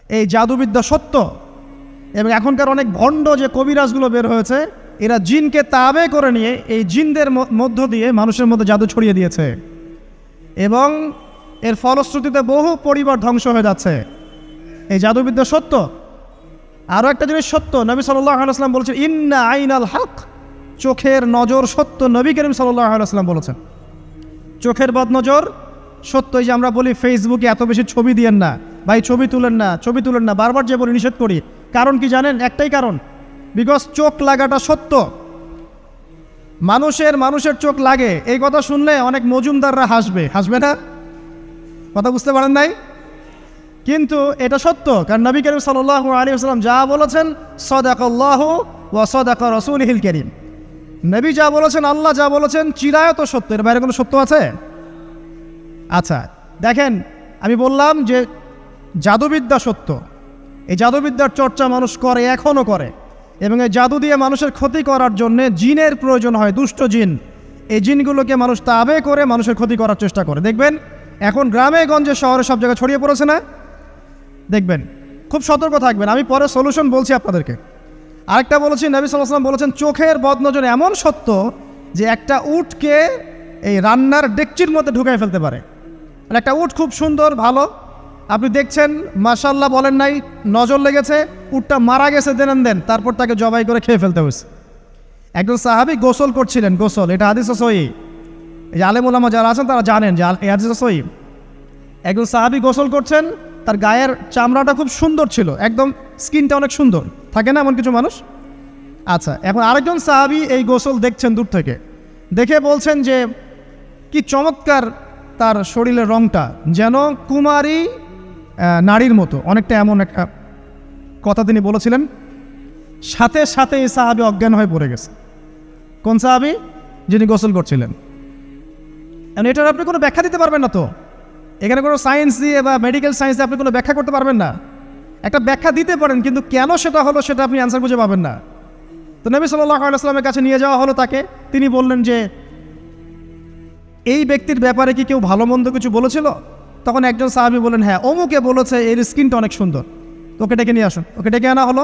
এই জাদুবিদ্যা সত্য। এবং এখনকার অনেক ভণ্ড যে কবিরাজগুলো বের হয়েছে, এরা জিনকে তাবে করে নিয়ে এই জিনদের মধ্য দিয়ে মানুষের মধ্যে জাদু ছড়িয়ে দিয়েছে, এবং এর ফলশ্রুতিতে বহু পরিবার ধ্বংস হয়ে যাচ্ছে। এই জাদুবিদ্যা সত্য। আরও একটা জিনিস সত্য, নবী সাল্লাল্লাহু আলাইহি ওয়াসাল্লাম বলেছেন ইন্না আইনাল হক, চোখের নজর সত্য। নবী করিম সাল্লাল্লাহু আলাইহি ওয়াসাল্লাম বলেছেন চোখের বদনজর সত্য। এই যে আমরা বলি ফেসবুকে এত বেশি ছবি দিয়েন না ভাই, ছবি তুলেন না, ছবি তুলেন না, বারবার যে বলি নিষেধ করি, কারণ কি জানেন? একটাই কারণ, বিকজ চোখ লাগাটা সত্য। মানুষের চোখ লাগে, এই কথা শুনলে অনেক মজুমদাররা হাসবে না? কথা বুঝতে পারেন নাই? কিন্তু এটা সত্য, কারণ নবী করিম সাল্লাল্লাহু আলাইহি ওয়াসাল্লাম যা বলেছেন সাদাকাল্লাহু ওয়া সাদাকা রাসূলুহুল কারীম, নবী যা বলেছেন, আল্লাহ যা বলেছেন চিরায়ত সত্য, এর বাইরে কোনো সত্য আছে? আচ্ছা দেখেন, আমি বললাম যে জাদুবিদ্যা সত্য। এই জাদুবিদ্যার চর্চা মানুষ করে, এখনও করে, এবং এই জাদু দিয়ে মানুষের ক্ষতি করার জন্য জিনের প্রয়োজন হয়, দুষ্ট জিন। এই জিনগুলোকে মানুষ তাবে করে মানুষের ক্ষতি করার চেষ্টা করে। দেখবেন এখন গ্রামে গঞ্জে শহরে সব জায়গায় ছড়িয়ে পড়েছে না? দেখবেন, খুব সতর্ক থাকবেন। আমি পরে সলিউশন বলছি আপনাদেরকে। আরেকটা বলেছি, নবী সাল্লাল্লাহু আলাইহি ওয়াসাল্লাম বলেছেন চোখের বদনজর এমন সত্য যে একটা উটকে এই রান্নার ডেকচির মধ্যে ঢুকাই ফেলতে পারে। আর একটা উট খুব সুন্দর ভালো, আপনি দেখছেন মাশাআল্লাহ বলেন নাই, নজর লেগেছে, উটটা মারা গেছে দেন, তারপর তাকে জবাই করে খেয়ে ফেলতে হয়েছে। একজন সাহাবী গোসল করছিলেন, গোসল, এটা হাদিস সহিহ, এই যে আলেম ওলামা যারা আছেন তারা জানেন যে এই হাদিস সহিহ। একজন সাহাবী গোসল করছেন, তার গায়ের চামড়াটা খুব সুন্দর ছিল, একদম স্কিনটা অনেক সুন্দর থাকে না এমন কিছু মানুষ? আচ্ছা, এখন আরেকজন সাহাবী এই গোসল দেখছেন দূর থেকে, দেখে বলছেন যে কি চমৎকার তার শরীরের রংটা, যেন কুমারী নারীর মতো, অনেকটা এমন একটা কথা তিনি বলেছিলেন। সাথে সাথে এই সাহাবী অজ্ঞান হয়ে পড়ে গেছে। কোন সাহাবী? যিনি গোসল করছিলেন। এটার আপনি কোনো ব্যাখ্যা দিতে পারবেন না তো, এখানে কোনো সায়েন্স দিয়ে বা মেডিকেল সায়েন্স দিয়ে আপনি কোনো ব্যাখ্যা করতে পারবেন না। একটা ব্যাখ্যা দিতে পারেন, কিন্তু কেন সেটা হলো সেটা আপনি অ্যান্সার খুঁজে পাবেন না। তো নবী সাল্লাল্লাহু আলাইহি ওয়াসাল্লামের কাছে নিয়ে যাওয়া হলো তাকে। তিনি বললেন যে এই ব্যক্তির ব্যাপারে কি কেউ ভালো মন্দ কিছু বলেছিল? তখন একজন সাহাবী বললেন হ্যাঁ, অমুকে বলেছে এর স্কিনটা অনেক সুন্দর, ওকে ডেকে নিয়ে আসুন। ওকে ডেকে আনা হলো।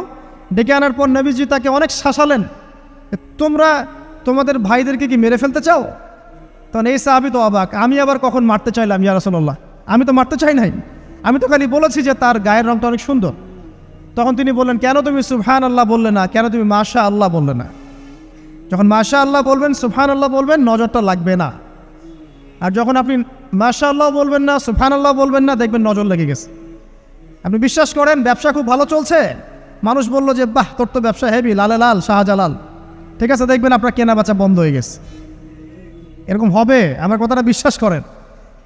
ডেকে আনার পর নবীজি তাকে অনেক শাসালেন, তোমরা তোমাদের ভাইদেরকে কি মেরে ফেলতে চাও? তখন এই সাহাবী তো অবাক, আমি আবার কখন মারতে চাইলাম ইয়া রাসূলুল্লাহ? আমি তো মারতে চাই নাই, আমি তো খালি বলেছি যে তার গায়ের রংটা অনেক সুন্দর। তখন তিনি বললেন কেন তুমি সুবহানাল্লাহ বললে না, কেন তুমি মাশাআল্লাহ বললে না? যখন মাশাআল্লাহ বলবেন, সুবহানাল্লাহ বলবেন, নজরটা লাগবে না। আর যখন আপনি মাশাআল্লাহ বলবেন না, সুবহানাল্লাহ বলবেন না, দেখবেন নজর লেগে গেছে। আপনি বিশ্বাস করেন ব্যবসা খুব ভালো চলছে, মানুষ বলল যে বাহ তোর তো ব্যবসা হেভি, লালে লাল শাহজালাল, ঠিক আছে, দেখবেন আপনার কেনা বেচা বন্ধ হয়ে গেছে। এরকম হবে, আমার কথাটা বিশ্বাস করেন।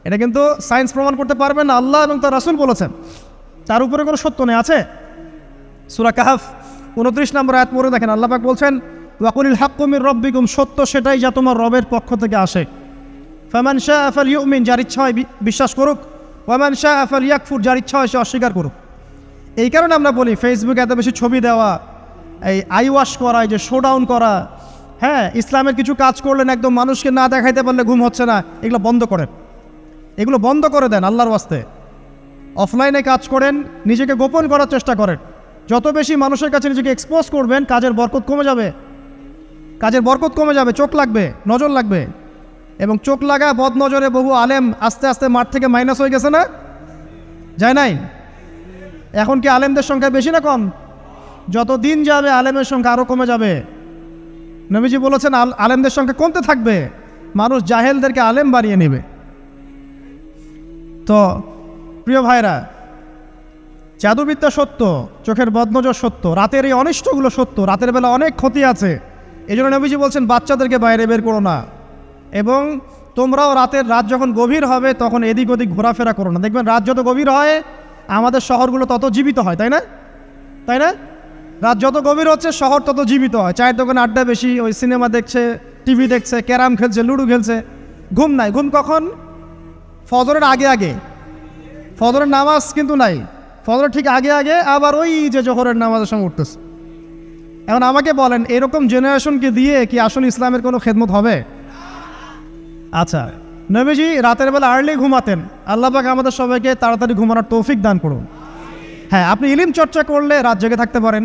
এটা কিন্তু সায়েন্স প্রমাণ করতে পারবেন না, আল্লাহ এবং তার রাসূল বলেছেন, তার উপরে কোনো সত্য নেই। আছে সূরা কাহফ 29 নম্বর আয়াত পড়ে দেখেন, আল্লাহ পাক বলছেন ওয়াকুলিল হাক্কু মির রাব্বিকুম, সত্য সেটাই যা তোমার রবের পক্ষ থেকে আসে। ফামান শাআ ফালইউমিন, যার ইচ্ছা হয় বিশ্বাস করুক, ওয়ামান শাআ ফালইয়াকফুর, যার ইচ্ছা হয় সে অস্বীকার করুক। এই কারণে আমরা বলি ফেসবুকে এত বেশি ছবি দেওয়া, এই আই ওয়াশ করা, এই যে শোডাউন করা, হ্যাঁ, ইসলামের কিছু কাজ করলেন একদম মানুষকে না দেখাইতে পারলে ঘুম হচ্ছে না, এগুলো বন্ধ করেন, এগুলো বন্ধ করে দেন আল্লাহর ওয়াস্তে। অফলাইনে কাজ করেন, নিজেকে গোপন করার চেষ্টা করেন। যত বেশি মানুষের কাছে নিজেকে এক্সপোজ করবেন, কাজের বরকত কমে যাবে, কাজের বরকত কমে যাবে, চোখ লাগবে, নজর লাগবে। এবং চোখ লাগা বদ নজরে বহু আলেম আস্তে আস্তে মাঠ থেকে মাইনাস হয়ে গেছে না? যায় নাই? এখন কি আলেমদের সংখ্যা বেশি না কম? যত দিন যাবে আলেমের সংখ্যা আরও কমে যাবে। নবীজি বলেছেন আলেমদের সংখ্যা কমতে থাকবে, মানুষ জাহেলদেরকে আলেম বানিয়ে নেবে। তো প্রিয় ভাইরা, জাদুবিদ্যা সত্য, চোখের বদনজর সত্য, রাতের এই অনিষ্টগুলো সত্য, রাতের বেলা অনেক ক্ষতি আছে। এই জন্য নবীজি বলছেন বাচ্চাদেরকে বাইরে বের করো না, এবং তোমরাও রাত যখন গভীর হবে তখন এদিক ওদিক ঘোরাফেরা করো না। দেখবেন রাত যত গভীর হয় আমাদের শহরগুলো তত জীবিত হয়, তাই না? তাই না? রাত যত গভীর হচ্ছে শহর তত জীবিত হয়। চায়ের দোকানে আড্ডা বেশি, ওই সিনেমা দেখছে, টিভি দেখছে, ক্যারাম খেলছে, লুডো খেলছে, ঘুম নাই। ঘুম কখন? ফজরের আগে আগে। ফজরের নামাজ কিন্তু নাই, ফজরের ঠিক আগে আগে, আবার ওই যে জোহরের নামাজের সঙ্গে উঠতেছে। এখন আমাকে বলেন এরকম জেনারেশনকে দিয়ে কি আসলে ইসলামের কোনো খেদমত হবে? আচ্ছা, নবীজি রাতের বেলা আর্লি ঘুমাতেন, আল্লাহ পাক আমাদের সবাইকে তাড়াতাড়ি ঘুমানোর তৌফিক দান করুন। হ্যাঁ, আপনি ইলম চর্চা করলে রাত জেগে থাকতে পারেন,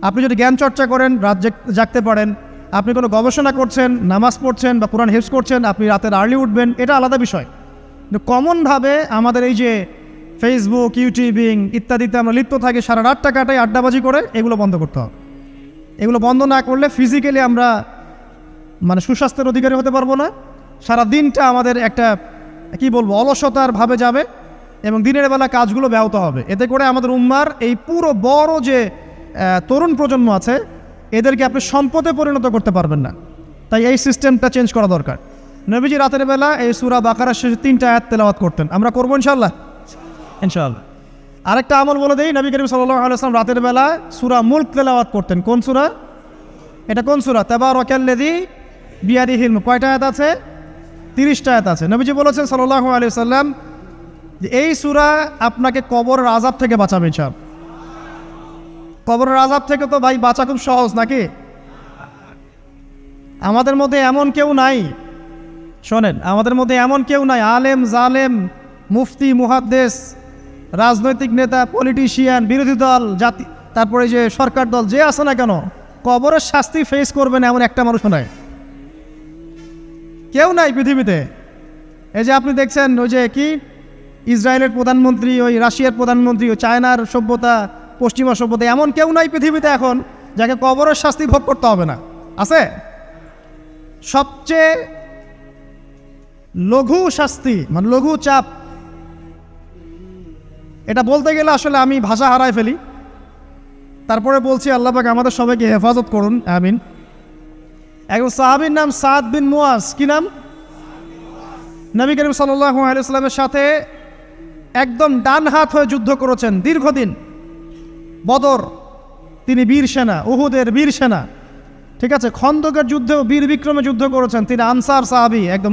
আপনি যদি জ্ঞান চর্চা করেন রাত জাগতে পারেন, আপনি কোনো গবেষণা করছেন, নামাজ পড়ছেন বা কোরআন হেফজ করছেন, আপনি রাতের আর্লি উঠবেন, এটা আলাদা বিষয়। কিন্তু কমনভাবে আমাদের এই যে ফেসবুক, ইউটিউবিং ইত্যাদিতে আমরা লিপ্ত থাকি, সারা রাতটা কাটাই আড্ডাবাজি করে, এগুলো বন্ধ করতে হবে। এগুলো বন্ধ না করলে ফিজিক্যালি আমরা মানে সুস্বাস্থ্যের অধিকারী হতে পারবো না, সারা দিনটা আমাদের একটা কি বলবো অলসতার ভাবে যাবে এবং দিনের বেলা কাজগুলো ব্যাহত হবে। এতে করে আমাদের উম্মার এই পুরো বড় যে তরুণ প্রজন্ম আছে এদেরকে আপনি সম্পদে পরিণত করতে পারবেন না। তাই এই সিস্টেমটা চেঞ্জ করা দরকার। নবীজি রাতের বেলা এই সূরা বাকারার শেষে 3টা আয়াত তেলাওয়াত করতেন, আমরা করবো ইনশাআল্লাহ। আরেকটা আমল বলে দেই, নবী করিম সাল্লাল্লাহু আলাইহি ওয়াসাল্লাম রাতের বেলা সূরা মুলক তেলাওয়াত করতেন। কোন সূরা এটা? কোন সূরা? তাবারাকাল্লাযী বিয়াদিহিল মুলক। কয়টা আয়াত আছে? 30টা আয়াত আছে। নবীজি বলেছেন সাল্লাল্লাহু আলাইহি ওয়াসাল্লাম যে এই সূরা আপনাকে কবরের আযাব থেকে বাঁচাবে ইনশাআল্লাহ। কবরের আযাব থেকে তো ভাই বাঁচা খুব সহজ নাকি? আমাদের মধ্যে এমন কেউ নাই, শোনেন, আমাদের মধ্যে এমন কেউ নাই আলেম জালেম মুফতি মুহাদ্দিস রাজনৈতিক নেতা পলিটিশিয়ান বিরোধী দল জাতি তারপরে যে সরকার দল যে আছে না কেন, কবরের শাস্তি ফেস করবে না এমন একটা মানুষও নাই, কেউ নাই পৃথিবীতে। এই যে আপনি দেখছেন ওই যে কি ইসরায়েলের প্রধানমন্ত্রী, ওই রাশিয়ার প্রধানমন্ত্রী, ওই চায়নার সভ্যতা, পশ্চিমা সভ্যতা, এমন কেউ নাই পৃথিবীতে এখন যাকে কবরের শাস্তি ভোগ করতে হবে না। আছে? সবচেয়ে লঘু শাস্তি মানে লঘু চাপ, এটা বলতে গেলে আসলে আমি ভাষা হারায় ফেলি, তারপরে বলছি আল্লাহ পাক আমাদের সবাইকে হেফাজত করুন, আমিন। একজন সাহাবীর নাম সাদ বিন মুয়াজ। কি নাম? নবী করিম সাল্লাল্লাহু আলাইহি ওয়াসাল্লামের সাথে একদম ডান হাত হয়ে যুদ্ধ করেছেন দীর্ঘদিন। বদর তিনি বীর সেনা, উহুদের বীর সেনা, ঠিক আছে, খন্দকের যুদ্ধেও বীর বিক্রমে যুদ্ধ করেছেন। তিনি আনসার সাহাবী, একদম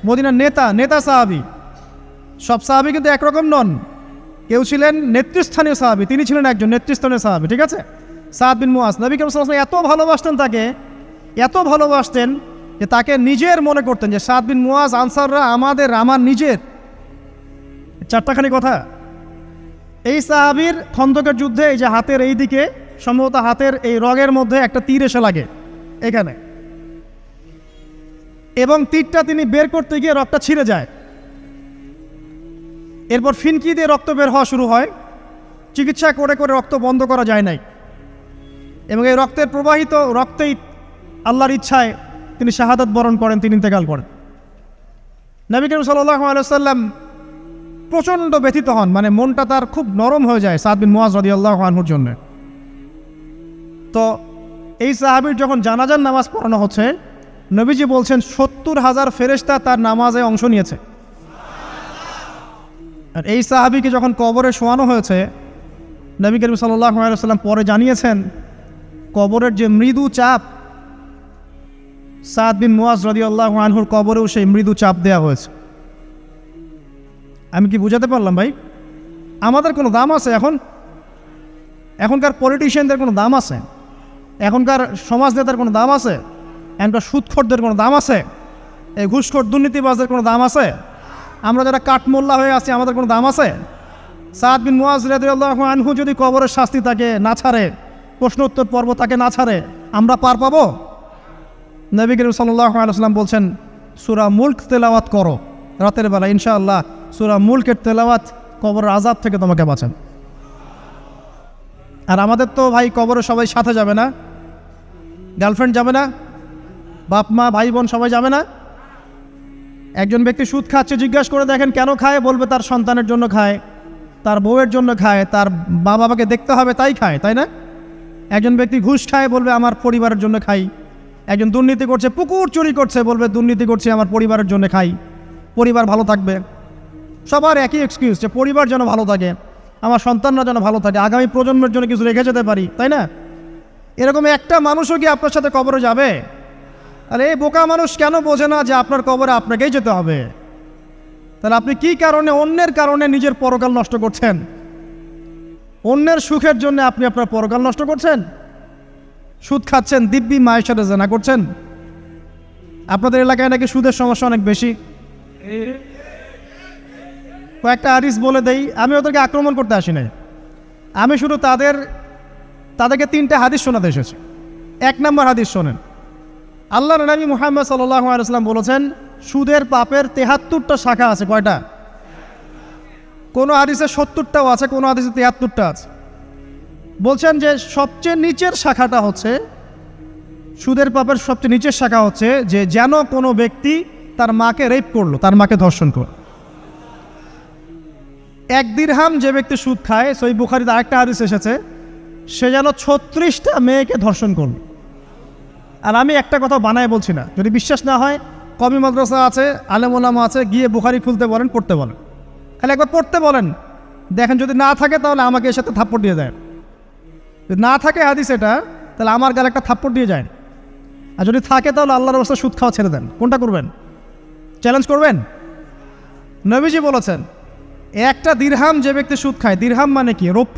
মদিনার নেতা সাহাবী। সব সাহাবী কিন্তু একরকম নন, কেউ ছিলেন নেতৃস্থানীয় সাহাবী, তিনি ছিলেন একজন নেতৃস্থানীয় সাহাবী, ঠিক আছে, সাদ বিন মুয়াজ। নবী করিম সাল্লাল্লাহু আলাইহি ওয়াসাল্লাম এত ভালোবাসতেন তাকে, এত ভালোবাসতেন যে তাকে নিজের মনে করতেন যে সাদ বিন মুয়াজ আনসাররা আমার নিজের। 4টাখানি কথা। এই সাহাবীর খন্দকের যুদ্ধে এই যে হাতের এই দিকে সম্ভবত হাতের এই রগের মধ্যে একটা তীর এসে লাগে এখানে, এবং তীরটা তিনি বের করতে গিয়ে রক্তটা ছিঁড়ে যায়। এরপর ফিনকি দিয়ে রক্ত বের হওয়া শুরু হয়। চিকিৎসা করে করে রক্ত বন্ধ করা যায় নাই, এবং এই রক্তের প্রবাহিত রক্তেই আল্লাহর ইচ্ছায় তিনি শাহাদাত বরণ করেন, তিনি ইন্তেকাল করেন। নবী করিম সাল্লাল্লাহু আলাইহি ওয়াসাল্লাম প্রচণ্ড ব্যথিত হন, মানে মনটা তার খুব নরম হয়ে যায় সাদ বিন মুয়াজ রাদিয়াল্লাহু আনহুর জন্য। তো এই সাহাবীর যখন জানাজার নামাজ পড়ানো হচ্ছে, নবীজি বলছেন 70,000 ফেরেশতা তার নামাজে অংশ নিয়েছে। আর এই সাহাবীকে যখন কবরে শোয়ানো হয়েছে, নবী করিম সাল্লাল্লাহু আলাইহি ওয়াসাল্লাম পরে জানিয়েছেন কবরের যে মৃদু চাপ, সাদ বিন মুয়াজ রাদিয়াল্লাহু আনহুর কবরেও সেই মৃদু চাপ দেওয়া হয়েছে। আমি কি বুঝাতে পারলাম ভাই? আমাদের কোনো দাম আছে এখনকার পলিটিশিয়ানদের কোনো দাম আছে? এখনকার সমাজ নেতার কোনো দাম আছে? এখনকার সুদখোরদের কোনো দাম আছে? এই ঘুষখোর দুর্নীতিবাজদের কোনো দাম আছে? আমরা যারা কাঠমোল্লা হয়ে আছি আমাদের কোনো দাম আছে? সাদ বিন মুয়াজ রাদিয়াল্লাহু আনহু যদি কবরের শাস্তি তাকে না ছাড়ে, প্রশ্ন উত্তর পর্ব তাকে না ছাড়ে, আমরা পার পাবো? নবী করিম সাল্লাল্লাহু আলাইহি ওয়াসাল্লাম বলছেন সূরা মুলক তেলাওয়াত করো রাতের বেলা, ইনশাআল্লাহ সূরা মুলকের তেলাওয়াত কবরের আযাব থেকে তোমাকে বাঁচান। আর আমাদের তো ভাই কবরে সবাই সাথে যাবে না, গার্লফ্রেন্ড যাবে না, বাপ মা ভাই বোন সবাই যাবে না। একজন ব্যক্তি সুদ খাচ্ছে, জিজ্ঞাসা করে দেখেন কেন খায়, বলবে তার সন্তানের জন্য খায়, তার বউয়ের জন্য খায়, তার মা বাবাকে দেখতে হবে তাই খায়, তাই না? একজন ব্যক্তি ঘুষ খায়, বলবে আমার পরিবারের জন্য খাই। একজন দুর্নীতি করছে, পুকুর চুরি করছে, বলবে দুর্নীতি করছে আমার পরিবারের জন্য খাই, পরিবার ভালো থাকবে। সবার একই এক্সকিউজ যে পরিবার যেন ভালো থাকে, আমার সন্তানরা যেন ভালো থাকে, আগামী প্রজন্মের জন্য কিছু রেখে যেতে পারি, তাই না? এরকম একটা মানুষও কি আপনার সাথে কবরে যাবে? আর এই বোকা মানুষ কেন বোঝে না যে আপনার কবরে আপনাকেই যেতে হবে? তাহলে আপনি কি কারণে অন্যের কারণে নিজের পরকাল নষ্ট করছেন? অন্যের সুখের জন্য আপনি আপনার পরকাল নষ্ট করছেন। সুদ খাচ্ছেন, দিব্যি মায়ের সাথে জেনা করছেন। আপনাদের এলাকায় নাকি সুদের সমস্যা অনেক বেশি। কয়েকটা হাদিস বলে দেই, আমি ওদেরকে আক্রমণ করতে আসি নাই, আমি শুধু তাদেরকে 3টে হাদিস শোনাতে এসেছি। 1 নম্বর হাদিস শোনেন। আল্লাহর নবী মুহাম্মদ সাল্লাল্লাহু আলাইহি ওয়াসাল্লাম বলেছেন, সুদের পাপের 73টা শাখা আছে। কয়টা? কোনো হাদিসে 70টাও আছে, কোনো হাদিসে 73টা আছে। বলছেন যে সবচেয়ে নিচের শাখাটা হচ্ছে, সুদের পাপের সবচেয়ে নিচের শাখা হচ্ছে যে যেন কোনো ব্যক্তি তার মাকে রেপ করলো, তার মাকে ধর্ষণ করলো। 1 দিরহাম যে ব্যক্তি সুদ খায়, সহিহ বুখারীতে আরেকটা হাদিস এসেছে, সে যেন 36টা মেয়েকে ধর্ষণ করল। আর আমি একটা কথা বানায় বলছি না, যদি বিশ্বাস না হয় কওমি মাদ্রাসা আছে, আলেম ওলামা আছে, গিয়ে বুখারী খুলতে বলেন, পড়তে বলেন, খালি একবার পড়তে বলেন, দেখেন যদি না থাকে তাহলে আমাকে এর সাথে থাপ্পড় দিয়ে যায়। যদি না থাকে হাদিস এটা, তাহলে আমার গালে একটা থাপ্পড় দিয়ে যায়। আর যদি থাকে তাহলে আল্লাহর রাস্তায় সুদ খাওয়া ছেড়ে দেন। কোনটা করবেন? চ্যালেঞ্জ করবেন? নবীজি বলেছেন, 1 দিরহাম যে ব্যক্তি সুদ খায়, দিরহাম মানে কি? রৌপ্য